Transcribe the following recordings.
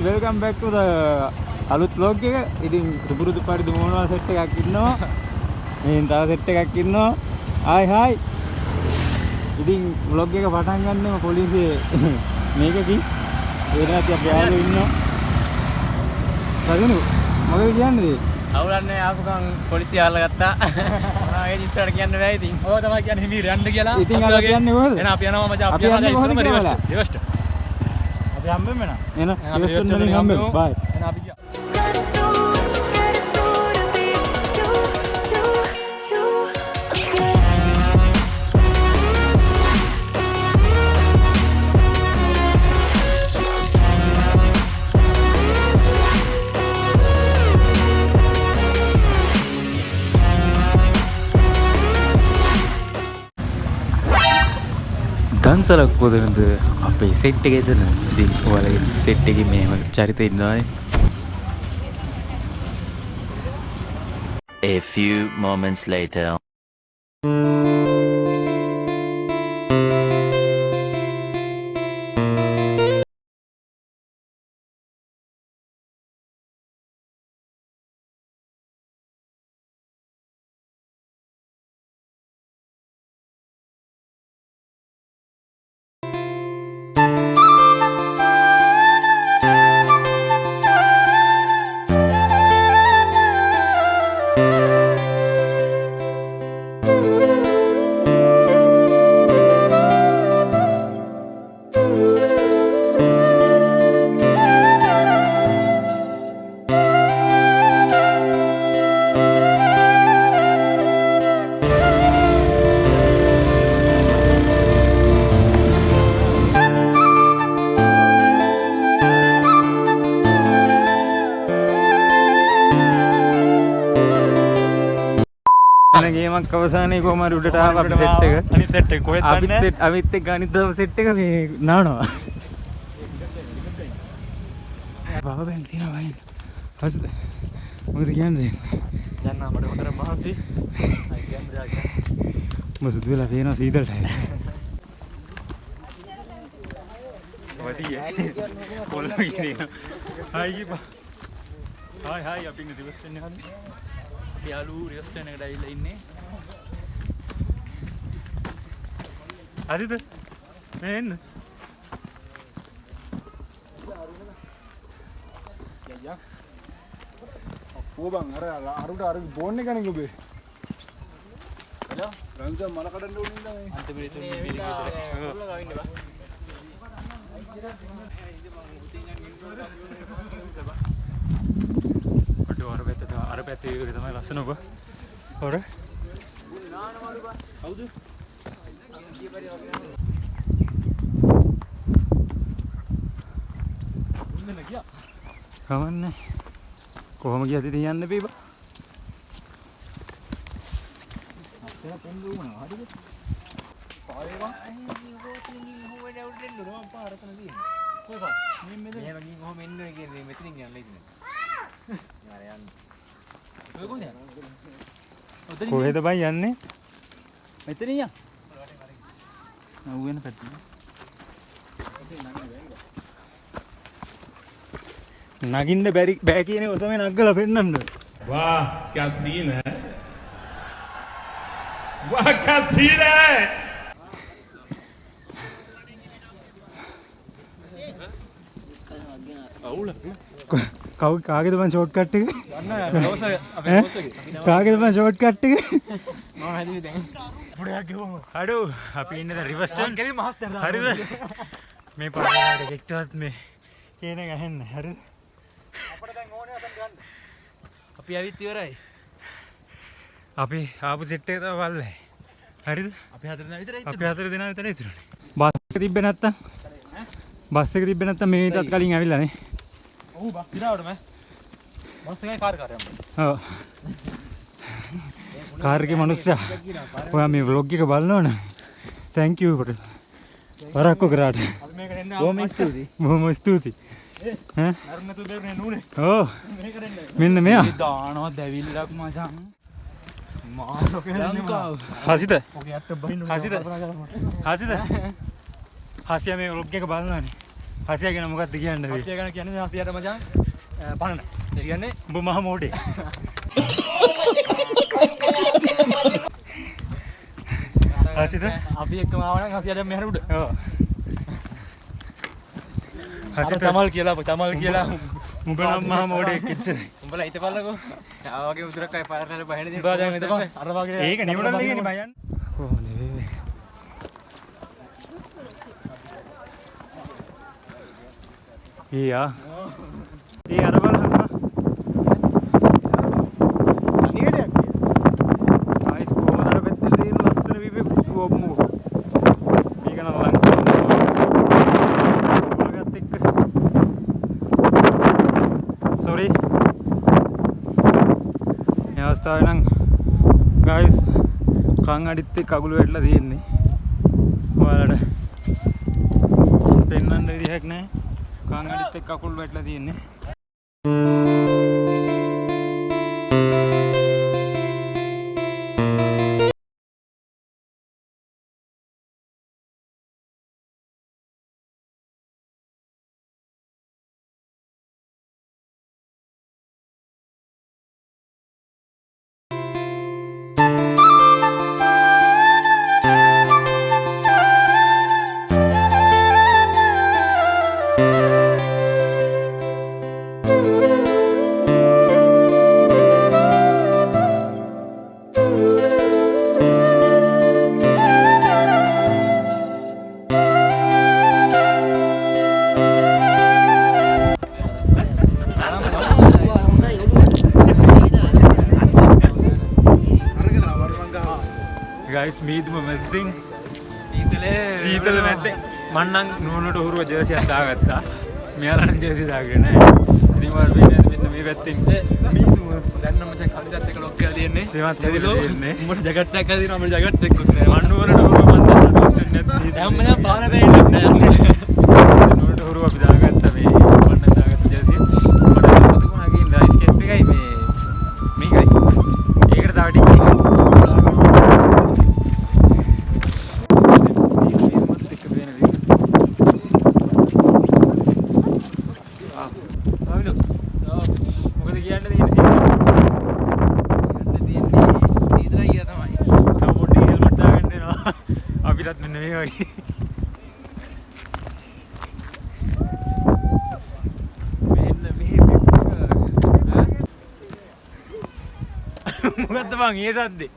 welcome back to the අලුත් vlog එක. ඉතින් සුපුරුදු පරිදි මොනවා සෙට් එකක් ඉන්නවා. මෙන් තව සෙට් එකක් ඉන්නවා. hi. ඉතින් vlog එක පටන් ගන්නෙම පොලිසියේ මේකකින්. ඒ නැති අපි ආවෝ ඉන්නවා. සතුනු මොකද කියන්නේ? අවුලන්නේ ආපු ගමන් පොලිසිය අල්ල ගත්තා. ආයේ ඉස්සරහට කියන්න බෑ ඉතින්. ඔය තමයි කියන්නේ හිමීර යන්න කියලා. ඉතින් අර කියන්නේ කොහොමද? එහෙනම් අපි යනවා මචං අපි යනවා රිවර්ස්ට්. අපි හම්බෙන්න නා. එහෙනම් රිවර්ස්ට් වලින් හම්බෙමු. bye. එහෙනම් අපි ගියා. දන්සලක් පොදනද අපේ සෙට් එක එතන. ඉතින් ඔයාලගේ සෙට් එකේ මේව චරිත ඉන්නවානේ. A few moments later. ගේමක් අවසානයේ කොහම හරි උඩට ආව අපි සෙට් එක. අනිත් සෙට් එක කොහෙද දන්නේ? අවිත් එක්ක අනිත් දවස් සෙට් එක මේ නානවා. බබා බෑන් තියනවා වයින්. හස්ද. මොකද කියන්නේ? යන්න අපිට හොඳට මහන්සි. අය කියන්නේ මම සුදු වෙලා පේනවා සීතලට. වදියේ. කොල්ලා කියන්නේ. හයි බා. හයි අපි ඉන්නේ රිවර්ස්ට් එකේ හරි. යාලු රිවර්ස්ට් එකකට ඇවිල්ලා ඉන්නේ. අදිත මේ එන්න. යయ్యා. ඔබන් අරුට අර බෝන් එක ගන්නේ ඔබේ. හලෝ රංජා මල කඩන්න ඕනේ නේද මේ? අන්තිමට තුන් මිනිහ විතර. ඔල්ල ගවින්න බා. අර පැත්තේ ඒක තමයි ලස්සන ඔබ. හොර. කවුද? කවන්නේ. කොහොම ගියද ඉතින් යන්න බීබා. අපේ පෙන් දුවනවා හරිද? පාරේවා. අයියෝ කොටින් හොවෙ ඩවුට් දෙන්න නෝ පාර තන තියෙන්නේ. කොහොමද? මේ මෙතන. මේ වගේ කොහොම එන්නේ කියන්නේ මෙතනින් යන්න ඉන්නේ. යාර යන්න. ඔය කොහෙද යන්නේ? කොහෙද බං යන්නේ? මෙතනින් යන්න. නව් වෙන පැත්තේ. නගින්න බෑ කියන එක තමයි නග්ගලා පෙන්නන්න. वाह क्या सीन है वाह क्या सीन है අවුල කාගේද මං ෂෝට් කට් එක? යන්න රෝස අපේ රෝස එකේ. කාගේද මං ෂෝට් කට් එක? මම හැදුවේ දැන්. පුඩයක් ගෙවමු. අඩු අපි ඉන්නේ දැන් රිවර්ස්ට් මං කෙලි මහත්තයා. හරිද? මේ පාරේ ඩිරෙක්ටර්ත් මේ කියන එක අහන්න. හරිද? අපිට දැන් ඕනේ අතන් ගන්න. අපි ඇවිත් ඉවරයි. අපි ආපු සෙට් එක තමයි බලන්නේ. හරිද? අපි හතර දෙනා විතරයි අපි හතර දෙනා විතර ඉතුරුනේ. බස් එක තිබ්බේ නැත්තම්? බස් එක තිබ්බේ නැත්තම් මේ ඊටත් කලින් ඇවිල්ලා නේ. ඔව් බස් ඉරාවට මම. බස් එකයි කාර් කාර්යයක්. ඔව්. කාර් එකේ මිනිස්සයා. ඔයා මේ vlog එක බලනවනේ. thank you කොට. වරක්කෝ කරාට. අපි මේකට එන්න බොහොම ස්තුතියි. බොහොම ස්තුතියි. ඈ? නරුන්නතු බේරුනේ නූනේ. ඔව්. මේකට එන්න. මෙන්න මෙයා. දානවා දැවිල්ලක් මචං. මාළෝ ලංකාව. හසිත. ඔගේ අත්ත බහින්න. හසිත. හසිත. හසියා මේ vlog එක බලනවනේ. හසිය ගැන මොකක්ද කියන්නේ? හසිය ගැන කියන්නේ හසියට මචං පණ. ඒ කියන්නේ උඹ මහ මෝඩේ. හසිත අපි එක්කම ආව නම් හසිය දැන් මෙහෙර උඩ. ඔව්. හසිත තමල් කියලා උඹ නම් මහ මෝඩේ කිච්චරයි. උඹලා හිතපල්ලකෝ. ආ වගේ උතුරක් අය පාරට බහින දේ. උඹලා දැන් හිතපන් අර වගේ ඒක නිවුරල් එකනේ බයන්. කොහොමද? ඊයා. ඒ අර බලන්න. අනිකටයක් ආයිස් කොහොමද අර පැත්තේ තියෙන ලස්සන විවි කොම්මු. මේක නම් ලංකාව. ඔයගොල්ලෝගත් එක්ක. sorry. මේ අවස්ථාවේ නම් guys කන් අඩිත් එක්ක අගුල වැටලා තියෙන්නේ. ඔයාලට පෙන්වන්න විදිහක් නැහැ. කන් අඩිත් එක්ක අකුල් වැටලා තියෙන්නේ. guys මීදුම මැද්දෙන් සීතල මැද්දෙන් මං නම් නෝනට උරුව ජර්සි එකක් දාගත්තා. මෙයාලා නම් ජර්සි දාගෙන නැහැ. ඉතින් වල මෙන්න මේ පැත්තෙන් මීදුම දැන් නම් මචං කන්දත් එක ලොක් කරලා තියෙන්නේ. සේවත් දෙන්නේ. උඹට ජැකට් එකක් හදිනවා මට ජැකට් එකකුත් නෑ. මන් නෝනට උරුව මන් දන්න ටෝස්ට් නැත්නම් දැන් මචං පාර බෑන්නේ නෑ යන්නේ. නෝනට උරුව අපි දාගත්තා මේ මන්න දාගත්ත ජර්සි. මට මතකුණා ගිහින් රයිස් කැප් එකයි මේකයි. ඒකට තව ටිකක් අපිටත් මෙන්න මේ වගේ මෙන්න මේ මොකද්ද බං ඒ සද්දේ?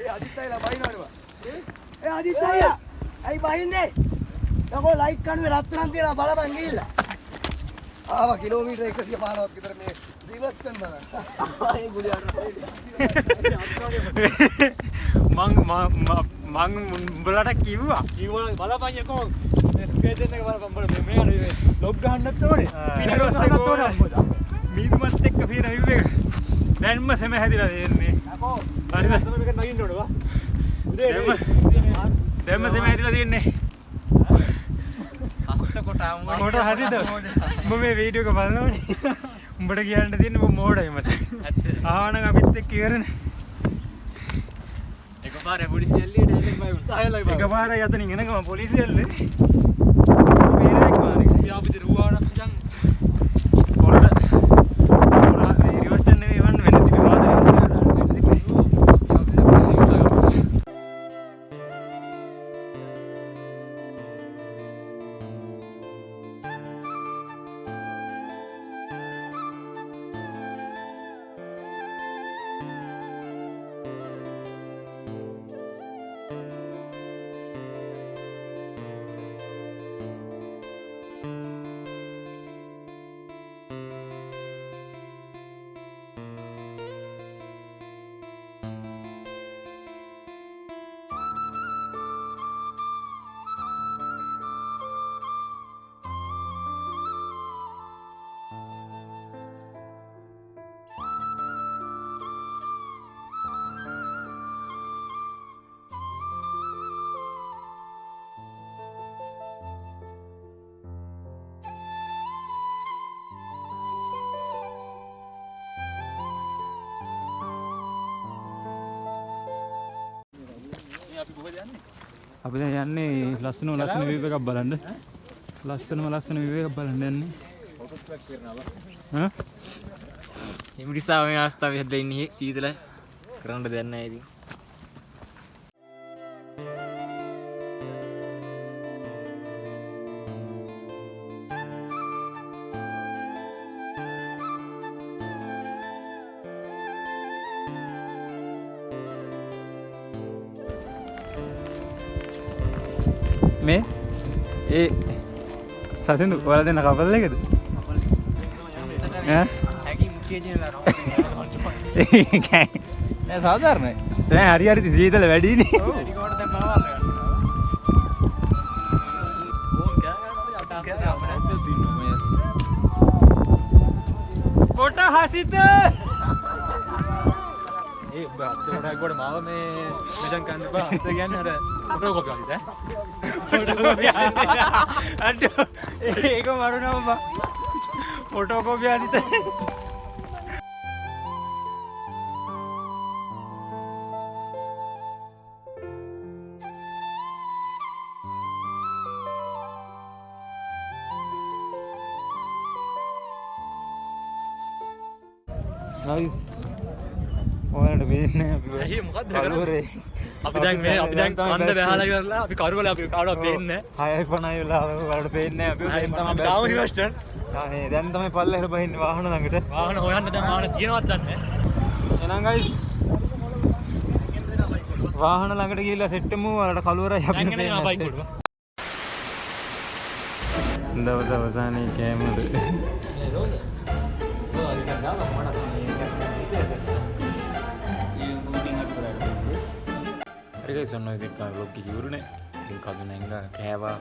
ඒ අදිත් අයලා බයිනවනේ. ඒ අදිත් අයියා. ඇයි බහින්නේ? යකෝ ලයිට් කණුවේ රත්තරන් තියලා බලපන් ගිහිල්ලා. ආවා කිලෝමීටර් 115ක් විතර මේ රිවර්ස් කරනවා. ඒ ගුලියට. මං උඹලට කිව්වා බලපන් යකෝ මේ ස්පේස් එක බලපන් බලන්න මේ අර ලොග් ගහන්නත් ඕනේ. පිටිපස්සේ ගහන්නත් ඕනේ. මීදුමත් එක්ක පීර හිව් එක දැන්ම සෙම හැදිලා තියෙන්නේ. යකෝ හරිද? මේක නගින්න ඕනේ වා. දැන්ම සෙම හැදිලා තියෙන්නේ. හස්ත කොටාම මොකට හසිත? උඹ මේ වීඩියෝ එක බලනවනේ. උඹට කියන්න තියෙන්නේ උඹ මෝඩයි මචං. ඇත්ත. ආවනම් අපිත් එක්ක ඉවරනේ. එකපාරේ පොලිසිය එල්ලේ ඩයලොග් බයි වුණා. එකපාරයි අතනින් එනකම පොලිසිය එල්ලේ. මේක එක්කමානේ. ව්‍යාපෘති රුවාන මචං පොරට රිවර්ස් ටර්න් නෙවෙයි වන්න වෙන්න තිබි වාදනය අපි දැන් යන්නේ ලස්සන view එකක් බලන්න. ලස්සන view එකක් බලන්න යන්නේ. ඒ නිසා මේ අවස්ථාවේ හැදලා ඉන්නේ සීතල කරන්න දෙයක් නැහැ ඉතින්. මේ ඒ සසින්දු ඔයාලා දෙන්න කපල් එකද? ඈ හැකි මුට්ටිය ජීනලා නෑ සාධාරණයි. දැන් හරි සීතල වැඩිනේ. වැඩි කොට දැන් මහවල්ල ගන්න. කොට හසිත ඒ බද්දෝඩක් ගොඩ මාව මේ මෙෂන් කරන්න එපා. අත කියන්නේ අර ෆොටෝ කොපි වලිද ඈ. අඩෝ ඒක මරුණම බා ෆොටෝකෝපි හසිත නයිස් ඔයාලට වෙන්නේ අපි ඇයි මොකද්ද කලුවරේ අපි දැන් කන්ද බහලා ඉවරලා අපි කරුවල අපි කාටවත් පේන්නේ 6:50 වෙලා ඔයාලට පේන්නේ නැහැ අපි දැන් තමයි තාම හිවස්ටන් නේ දැන් තමයි පල්ලෙහාට බහින්නේ වාහන ළඟට වාහන හොයන්න දැන් වාහන තියෙනවද දන්නේ එහෙනම් ගයිස් වාහන ළඟට ගිහිල්ලා සෙට් එකමු ඔයාලට කලුවරයි අපි දැන් එනවා බයික් උඩ දවස් අවසානයේ කැමරේ හරි ගයිස් ඔන්න ඉතින් vlog එක ඉවරනේ. ඉතින් කවුද නැංගා කෑවා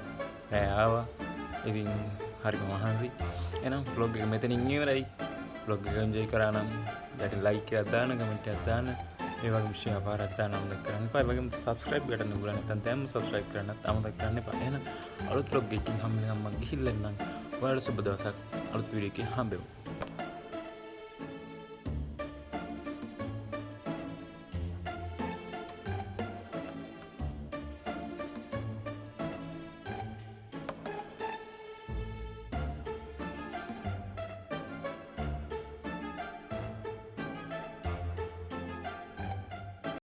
රෑ ආවා. ඉතින් හරිම මහන්සි. එහෙනම් vlog එක මෙතනින් ඉවරයි. vlog එක enjoy කරා නම් යට like එකක් දාන්න, comment එකක් දාන්න. මේ වගේ විශේෂ අපහාරයක් දාන්න අමතක කරන්න එපා. ඒ වගේම subscribe කරන්න ඕන නැත්නම් දැන්ම subscribe කරන්නත් අමතක කරන්න එපා. එහෙනම් අලුත් vlog එකකින් හම්බ වෙනකම් මම ගිහිල්ලා එන්නම්. ඔයාලට සුබ දවසක්. අලුත් වීඩියෝ එකකින් හම්බෙමු.